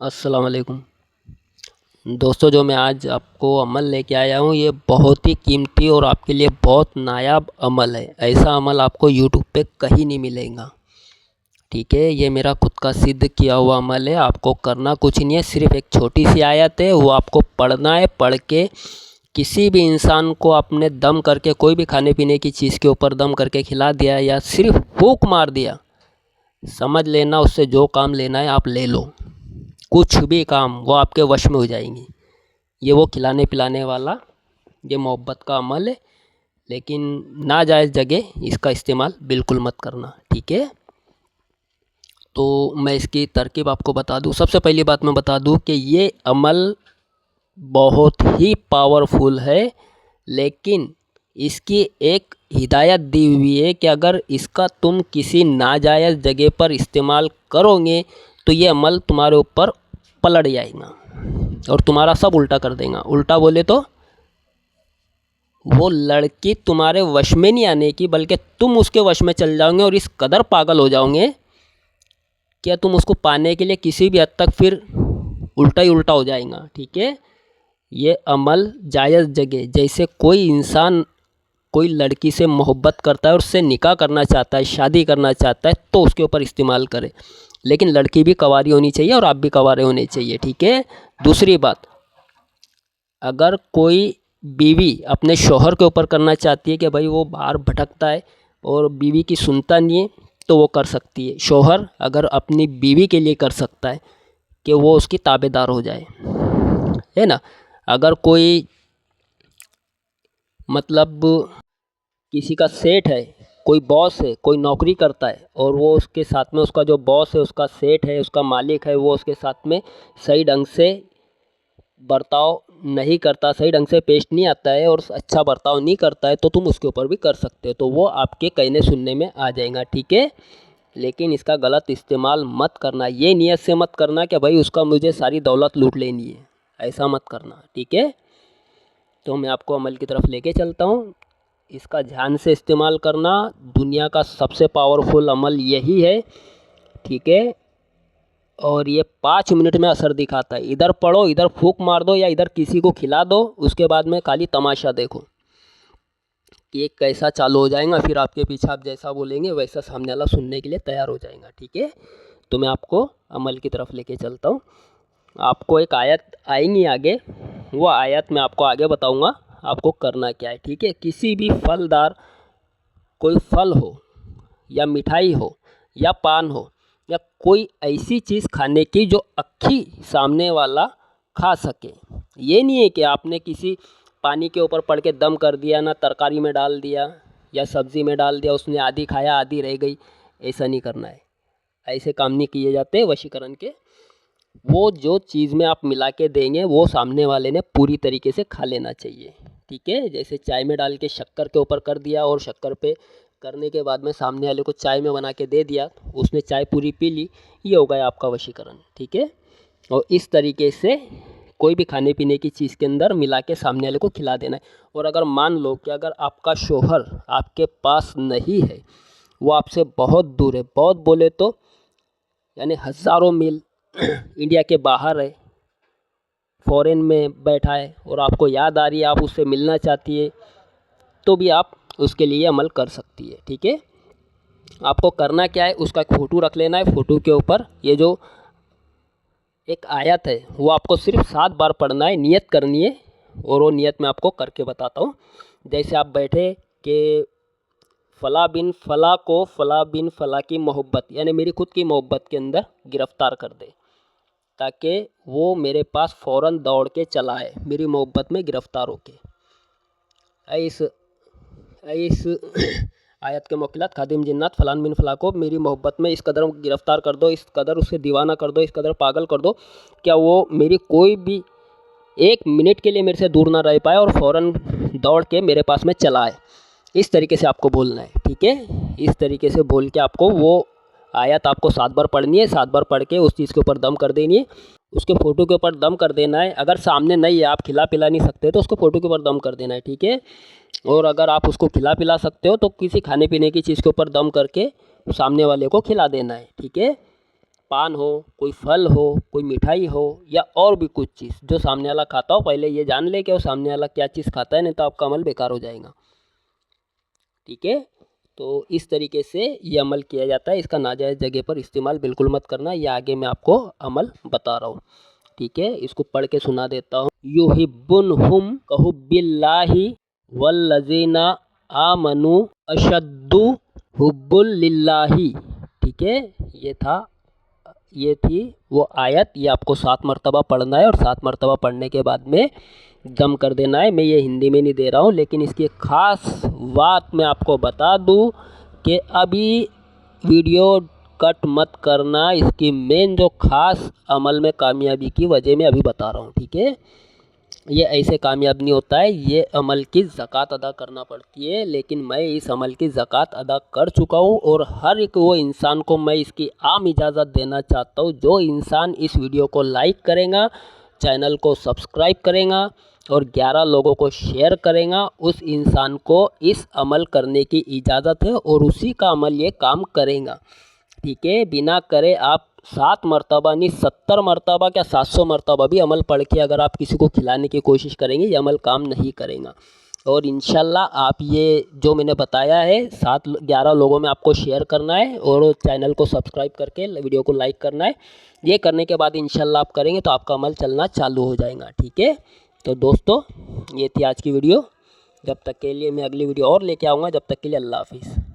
अस्सलाम वालेकुम दोस्तों। जो मैं आज आपको अमल लेके आया हूँ ये बहुत ही कीमती और आपके लिए बहुत नायाब अमल है। ऐसा अमल आपको यूट्यूब पे कहीं नहीं मिलेगा। ठीक है, ये मेरा खुद का सिद्ध किया हुआ अमल है। आपको करना कुछ नहीं है, सिर्फ एक छोटी सी आयत है, वो आपको पढ़ना है। पढ़ के किसी भी इंसान को आपने दम करके कोई भी खाने पीने की चीज़ के ऊपर दम करके खिला दिया या सिर्फ फूंक मार दिया, समझ लेना उससे जो काम लेना है आप ले लो। कुछ भी काम वो आपके वश में हो जाएंगी। ये वो खिलाने पिलाने वाला ये मोहब्बत का अमल है, लेकिन नाजायज़ जगह इसका इस्तेमाल बिल्कुल मत करना। ठीक है, तो मैं इसकी तरकीब आपको बता दूं। सबसे पहली बात मैं बता दूं कि ये अमल बहुत ही पावरफुल है, लेकिन इसकी एक हिदायत दी हुई है कि अगर इसका तुम किसी नाजायज़ जगह पर इस्तेमाल करोगे तो ये अमल तुम्हारे ऊपर पलट जाएगा और तुम्हारा सब उल्टा कर देगा। उल्टा बोले तो वो लड़की तुम्हारे वश में नहीं आने की, बल्कि तुम उसके वश में चल जाओगे और इस कदर पागल हो जाओगे कि तुम उसको पाने के लिए किसी भी हद तक फिर उल्टा ही उल्टा हो जाएगा। ठीक है, ये अमल जायज़ जगह, जैसे कोई इंसान कोई लड़की से मोहब्बत करता है और उससे निकाह करना चाहता है, शादी करना चाहता है, तो उसके ऊपर इस्तेमाल करे। लेकिन लड़की भी कवारी होनी चाहिए और आप भी कवारे होने चाहिए। ठीक है, दूसरी बात, अगर कोई बीवी अपने शौहर के ऊपर करना चाहती है कि भाई वो बाहर भटकता है और बीवी की सुनता नहीं है, तो वो कर सकती है। शौहर अगर अपनी बीवी के लिए कर सकता है कि वो उसकी ताबेदार हो जाए, है ना। अगर कोई मतलब किसी का सेठ है, कोई बॉस है, कोई नौकरी करता है और वो उसके साथ में उसका जो बॉस है, उसका सेठ है, उसका मालिक है, वो उसके साथ में सही ढंग से बर्ताव नहीं करता, सही ढंग से पेश नहीं आता है और अच्छा बर्ताव नहीं करता है, तो तुम उसके ऊपर भी कर सकते हो, तो वो आपके कहने सुनने में आ जाएगा। ठीक है, लेकिन इसका गलत इस्तेमाल मत करना। ये नियत से मत करना कि भाई उसका मुझे सारी दौलत लूट लेनी है, ऐसा मत करना। ठीक है, तो मैं आपको अमल की तरफ लेके चलता हूँ। इसका ध्यान से इस्तेमाल करना। दुनिया का सबसे पावरफुल अमल यही है। ठीक है, और ये 5 मिनट में असर दिखाता है। इधर पढ़ो, इधर फूंक मार दो या इधर किसी को खिला दो, उसके बाद में खाली तमाशा देखो कि ये कैसा चालू हो जाएगा। फिर आपके पीछे आप जैसा बोलेंगे वैसा सामने वाला सुनने के लिए तैयार हो जाएगा। ठीक है, तो मैं आपको अमल की तरफ लेके चलता हूँ। आपको एक आयत आएंगी आगे, वो आयत मैं आपको आगे बताऊँगा आपको करना क्या है। ठीक है, किसी भी फलदार, कोई फल हो या मिठाई हो या पान हो या कोई ऐसी चीज़ खाने की जो अक्खी सामने वाला खा सके। ये नहीं है कि आपने किसी पानी के ऊपर पड़ के दम कर दिया, ना तरकारी में डाल दिया या सब्ज़ी में डाल दिया, उसने आधी खाया आधी रह गई। ऐसा नहीं करना है, ऐसे काम नहीं किए जाते वशीकरण के। वो जो चीज़ में आप मिला के देंगे वो सामने वाले ने पूरी तरीके से खा लेना चाहिए। ठीक है, जैसे चाय में डाल के शक्कर के ऊपर कर दिया और शक्कर पे करने के बाद में सामने वाले को चाय में बना के दे दिया, उसने चाय पूरी पी ली, ये हो गया आपका वशीकरण। ठीक है, और इस तरीके से कोई भी खाने पीने की चीज़ के अंदर मिला के सामने वाले को खिला देना है। और अगर मान लो कि अगर आपका शौहर आपके पास नहीं है, वो आपसे बहुत दूर है, बहुत बोले तो यानी हज़ारों मील इंडिया के बाहर है, फॉरेन में बैठा है और आपको याद आ रही है, आप उससे मिलना चाहती है, तो भी आप उसके लिए अमल कर सकती है। ठीक है, आपको करना क्या है, उसका एक फ़ोटो रख लेना है। फ़ोटो के ऊपर ये जो एक आयत है वो आपको सिर्फ 7 बार पढ़ना है, नियत करनी है। और वो नियत मैं आपको करके बताता हूँ। जैसे आप बैठे कि फ़ला बिन फ़ला को फ़ला बिन फ़ला की मोहब्बत, यानी मेरी खुद की मोहब्बत के अंदर गिरफ़्तार कर दे, ताकि वो मेरे पास फ़ौरन दौड़ के चला आए, मेरी मोहब्बत में गिरफ़्तार होके। इस आयत के मोकिलात खादिम जिन्नात फ़लान बिन फ़ला को मेरी मोहब्बत में इस कदर गिरफ़्तार कर दो, इस कदर उससे दीवाना कर दो, इस कदर पागल कर दो, क्या वो मेरी कोई भी 1 मिनट के लिए मेरे से दूर ना रह पाए और फ़ौरन दौड़ के मेरे पास में चला आए। इस तरीके से आपको बोलना है। ठीक है, इस तरीके से बोल के आपको वो आयत आपको 7 बार पढ़नी है। 7 बार पढ़ के उस चीज़ के ऊपर दम कर देनी है, उसके फ़ोटो के ऊपर दम कर देना है। अगर सामने नहीं है, आप खिला पिला नहीं सकते, तो उसको फ़ोटो के ऊपर दम कर देना है। ठीक है, और अगर आप उसको खिला पिला सकते हो तो किसी खाने पीने की चीज़ के ऊपर दम करके सामने वाले को खिला देना है। ठीक है, पान हो, कोई फल हो, कोई मिठाई हो या और भी कुछ चीज़ जो सामने वाला खाता हो, पहले ये जान ले कि वो सामने वाला क्या चीज़ खाता है, नहीं तो आपका अमल बेकार हो जाएगा। ठीक है, तो इस तरीके से ये अमल किया जाता है। इसका नाजायज़ जगह पर इस्तेमाल बिल्कुल मत करना। ये आगे मैं आपको अमल बता रहा हूँ। ठीक है, इसको पढ़ के सुना देता हूँ। युहिब्बुनहुम कहुब्बिल्लाहि वल्लज़ीना आमनु अशद्दु हुब्बुल लिल्लाहि। ठीक है, ये थी वो आयत। ये आपको 7 मरतबा पढ़ना है और 7 मरतबा पढ़ने के बाद में दम कर देना है। मैं ये हिंदी में नहीं दे रहा हूँ, लेकिन इसकी एक ख़ास बात मैं आपको बता दूँ कि अभी वीडियो कट मत करना। इसकी मेन जो ख़ास अमल में कामयाबी की वजह मैं अभी बता रहा हूँ। ठीक है, ये ऐसे कामयाब नहीं होता है। ये अमल की ज़कात अदा करना पड़ती है, लेकिन मैं इस अमल की ज़कात अदा कर चुका हूँ और हर एक वो इंसान को मैं इसकी आम इजाज़त देना चाहता हूँ। जो इंसान इस वीडियो को लाइक करेगा, चैनल को सब्सक्राइब करेगा और 11 लोगों को शेयर करेगा, उस इंसान को इस अमल करने की इजाज़त है और उसी का अमल ये काम करेगा। ठीक है, बिना करे आप 7 मरतबा नहीं 70 मरतबा क्या 700 मरतबा भी अमल पढ़ के अगर आप किसी को खिलाने की कोशिश करेंगे, ये अमल काम नहीं करेगा। और इंशाल्लाह आप ये जो मैंने बताया है 7-11 लोगों में आपको शेयर करना है और चैनल को सब्सक्राइब करके वीडियो को लाइक करना है। ये करने के बाद इंशाल्लाह आप करेंगे तो आपका अमल चलना चालू हो जाएगा। ठीक है, तो दोस्तों ये थी आज की वीडियो। जब तक के लिए मैं अगली वीडियो और लेके आऊँगा। जब तक के लिए अल्लाह हाफिज़।